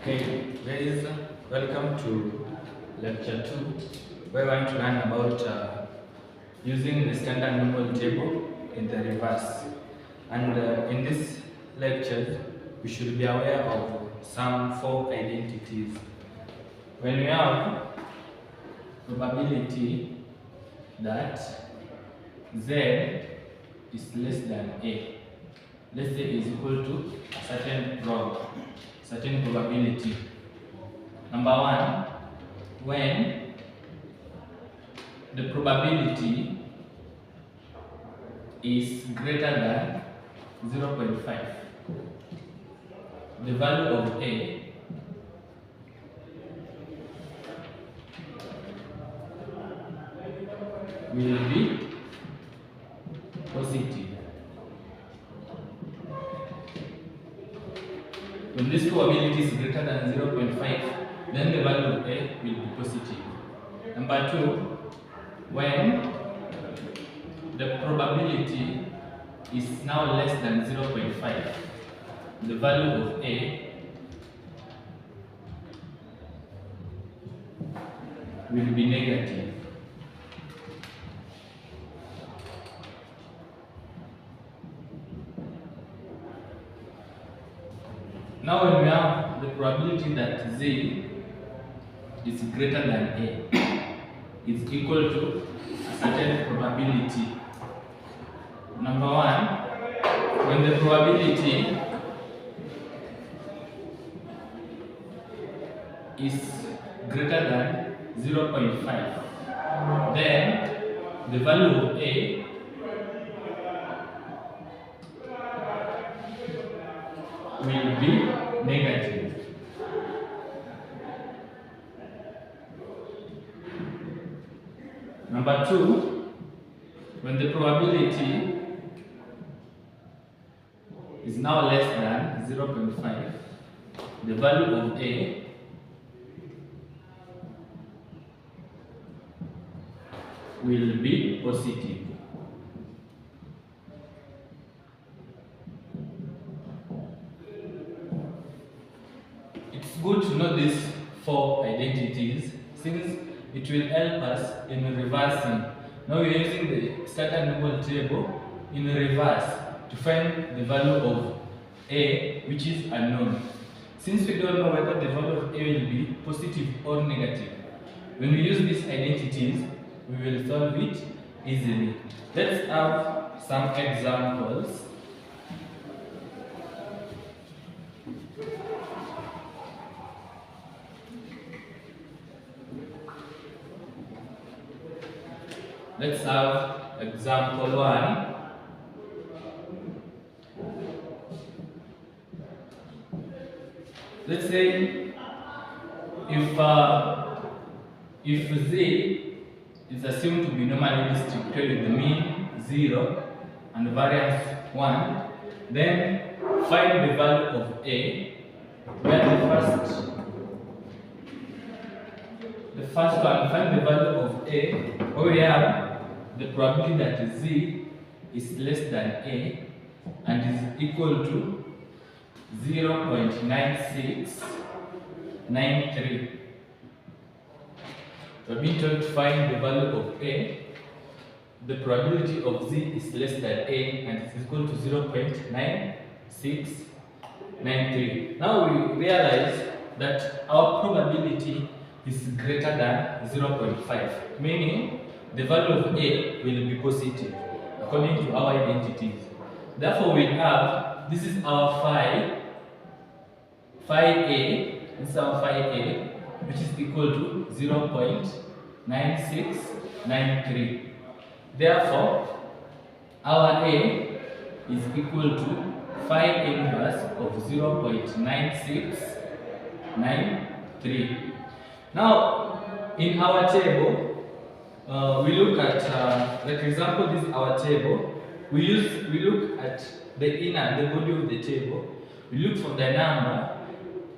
Okay, guys, welcome to lecture 2, where we want to learn about using the standard normal table in the reverse. And in this lecture, we should be aware of some four identities. When we have probability that Z is less than A, let's say is equal to a certain probability. Number one, when the probability is greater than 0.5, the value of A will be positive. When this probability is greater than 0.5, then the value of A will be positive. Number two, when the probability is now less than 0.5, the value of A will be negative. Now when we have the probability that Z is greater than A is equal to a certain probability. Number one, when the probability is greater than 0.5, then the value of A will be negative. Number two, when the probability is now less than 0.5, the value of A will be positive. It's good to know these four identities since it will help us in reversing. Now we're using the standard normal table in reverse to find the value of A, which is unknown. Since we don't know whether the value of A will be positive or negative, when we use these identities, we will solve it easily. Let's have some examples. Let's have example 1. Let's say if Z is assumed to be normally distributed with the mean 0 and variance 1, then find the value of A, where the first one, find the value of A, where we have the probability that Z is less than A and is equal to 0.9693. We're being told to find the value of A. The probability of Z is less than A and is equal to 0.9693. Now we realize that our probability is greater than 0.5, meaning the value of A will be positive according to our identities. Therefore, we have, this is our phi A, this is our phi A, which is equal to 0.9693. Therefore, our A is equal to phi inverse of 0.9693. Now, in our table, we look at, like example, this is our table. We look at the body of the table. We look for the number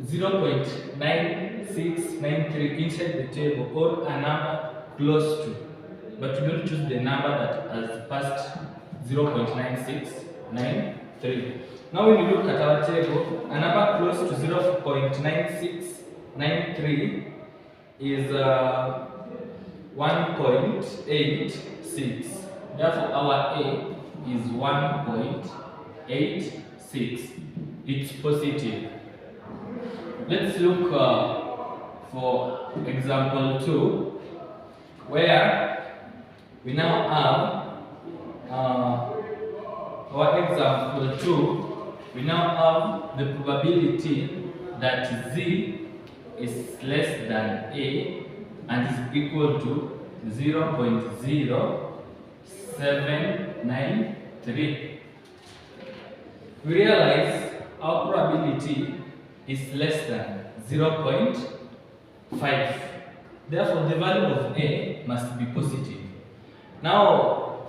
0.9693 inside the table or a number close to, but we don't choose the number that has passed 0.9693. 0.93. Now when you look at our table, a number close to 0.9693 is 1.86. Therefore, our A is 1.86. It's positive. Let's look for example 2, where we now have our example 2. We now have the probability that Z is less than A and is equal to 0.0793. We realize our probability is less than 0.5. Therefore, the value of A must be positive. Now,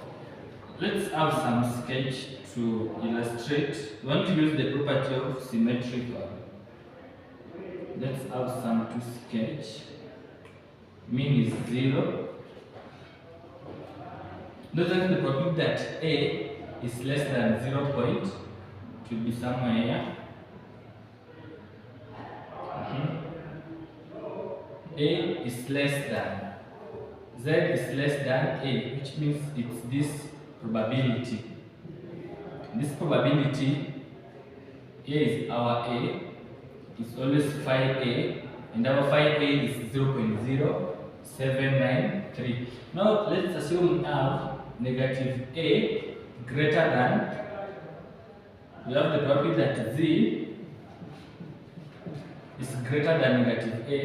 let's have some sketch to illustrate. We want to use the property of symmetrical. Let's have some to sketch. Mean is 0. Notice the probability that A is less than 0. To be somewhere here. A is less than, Z is less than A, which means it's this probability. This probability, A is our A, it's always phi A, and our phi A is 0.0793. Now let's assume we have negative A greater than, we have the probability that Z is greater than negative A,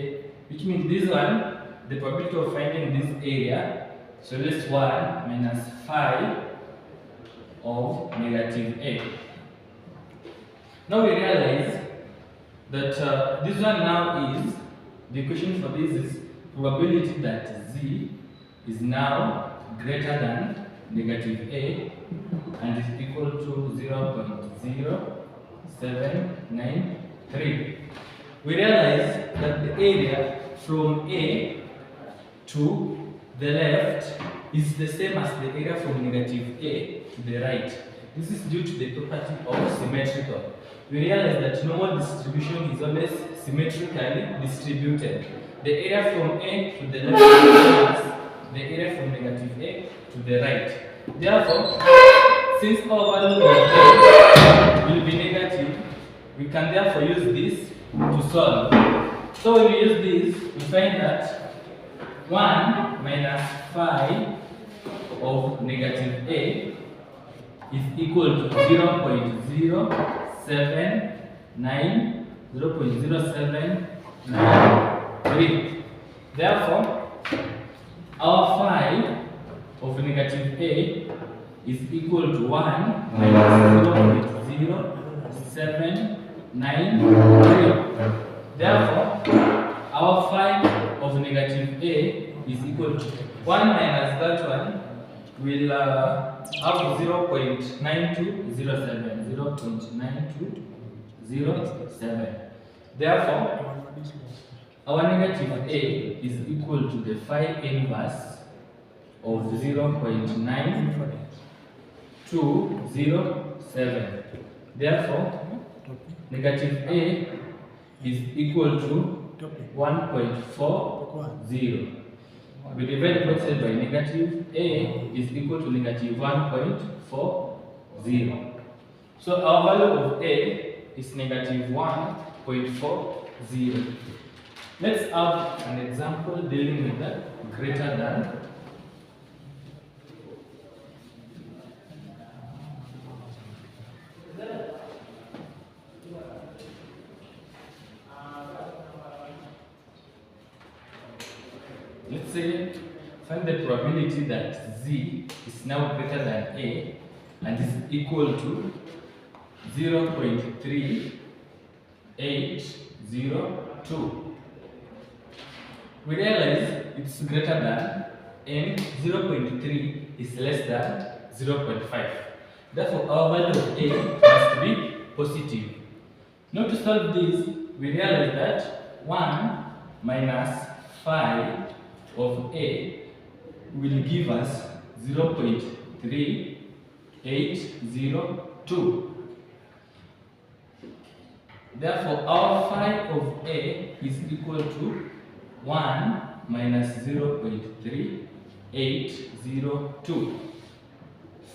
which means this one, the probability of finding this area, so this 1 minus phi of negative A. Now we realize that this one now is, the equation for this is probability that Z is now greater than negative A and is equal to 0.0793. We realize that the area from A to the left is the same as the area from negative A to the right. This is due to the property of symmetrical. We realize that normal distribution is always symmetrically distributed. The area from A to the left is the same as the area from negative A to the right. Therefore, since our value of A will be negative, we can therefore use this to solve. So when we use this, we find that 1 minus phi of negative A is equal to 0.0793. Therefore, our phi of negative A is equal to 1 minus 0.0793. Therefore, our phi of negative A is equal to 1 minus that one will have 0.9207. Therefore, our negative A is equal to the phi inverse of 0.9207. Therefore, negative A is equal to 1.40. We divide both sides by negative. A is equal to negative 1.40. So our value of A is negative 1.40. Let's have an example dealing with that greater than. Let's say find the probability that Z is now greater than A and is equal to 0.3802. We realize it's greater than and 0.3 is less than 0.5. Therefore, our value of A must be positive. Now to solve this, we realize that 1 minus phi of A will give us 0.3802. Therefore, our phi of A is equal to 1 minus 0.3802.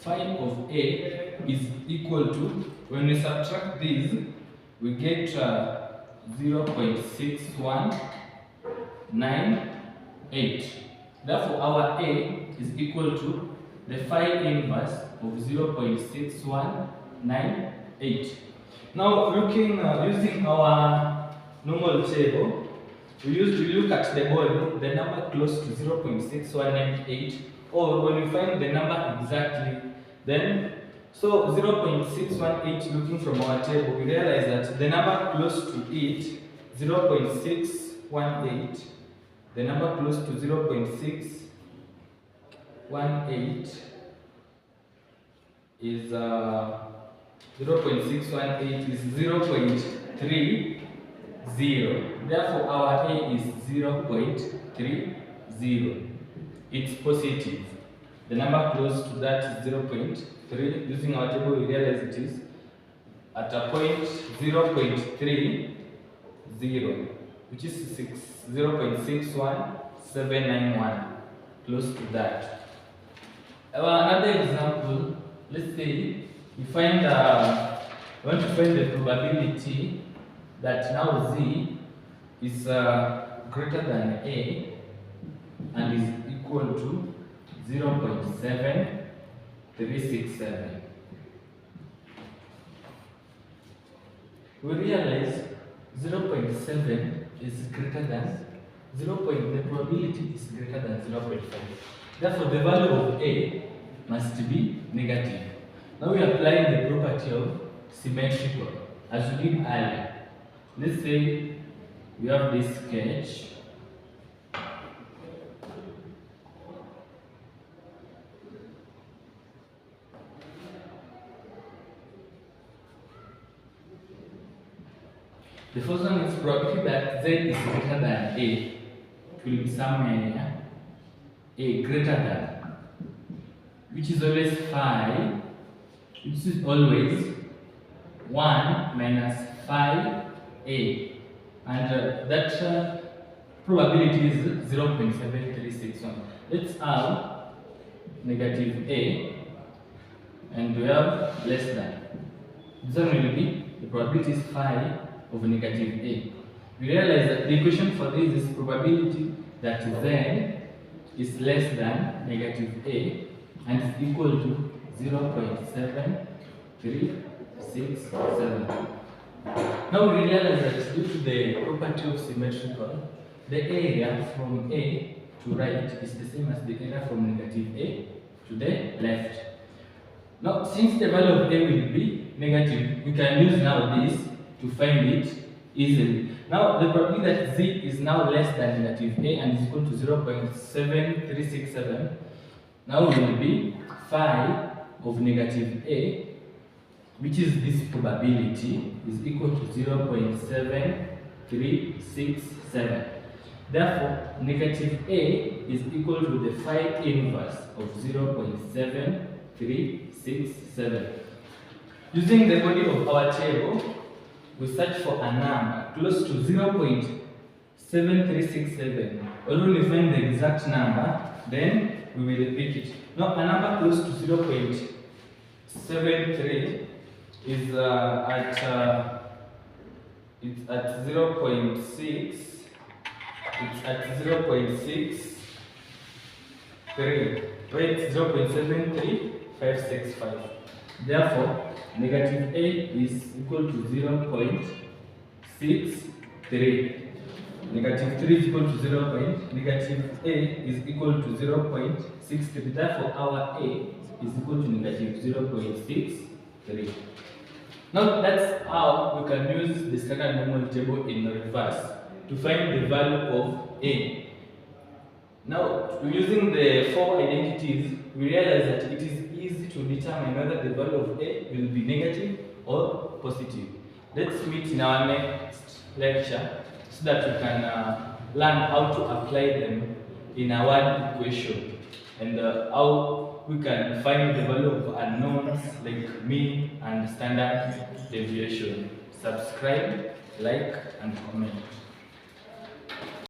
Phi of A is equal to, when we subtract these, we get 0.6198. Therefore, our A is equal to the phi inverse of 0.6198. Now, looking using our normal table, we look at the body, the number close to 0.6198, or when we find the number exactly, then so 0.618, looking from our table, we realize that the number close to it, 0.618, the number close to 0.618 is 0.618 is 0.30. Therefore, our A is 0.30. It's positive. The number close to that is 0.3. Using our table, we realize it is at a point 0.30, which is 0.61791, close to that. Another example, let's say we want to find the probability that now Z is greater than A and is equal to 0.7367. We realize 0.7 is greater than the probability is greater than 0.5. Therefore, the value of A must be negative. Now we are applying the property of symmetrical as we did earlier. Let's say we have this sketch. The first one is probability that Z is greater than A. It will be somewhere A greater than, which is always phi, which is always 1 minus phi A. And that probability is 0.7361. Let's have negative A and we have less than. This one will be, the probability is phi of negative A. We realize that the equation for this is probability that Z is less than negative A and is equal to 0.7367. Now we realize that due to the property of symmetrical, the area from A to right is the same as the area from negative A to the left. Now, since the value of A will be negative, we can use now this to find it easily. Now, the probability that Z is now less than negative A and is equal to 0.7367 now will be phi of negative A, which is this probability, is equal to 0.7367. Therefore, negative A is equal to the phi inverse of 0.7367. Using the body of our table, we search for a number close to 0.7367. Although we find the exact number, then we will pick it. Now, a number close to 0.73 is it's at 0.6. It's at 0.63. Wait, 0.73565. Therefore, negative A is equal to 0.63. Negative 3 is equal to 0. Negative A is equal to 0.63. Therefore, our A is equal to negative 0.63. Now, that's how we can use the standard normal table in reverse to find the value of A. Now, using the four identities, we realize that it is easy to determine whether the value of A will be negative or positive. Let's meet in our next lecture so that we can learn how to apply them in a word equation and how we can find the value of unknowns like mean and standard deviation. Subscribe like and comment.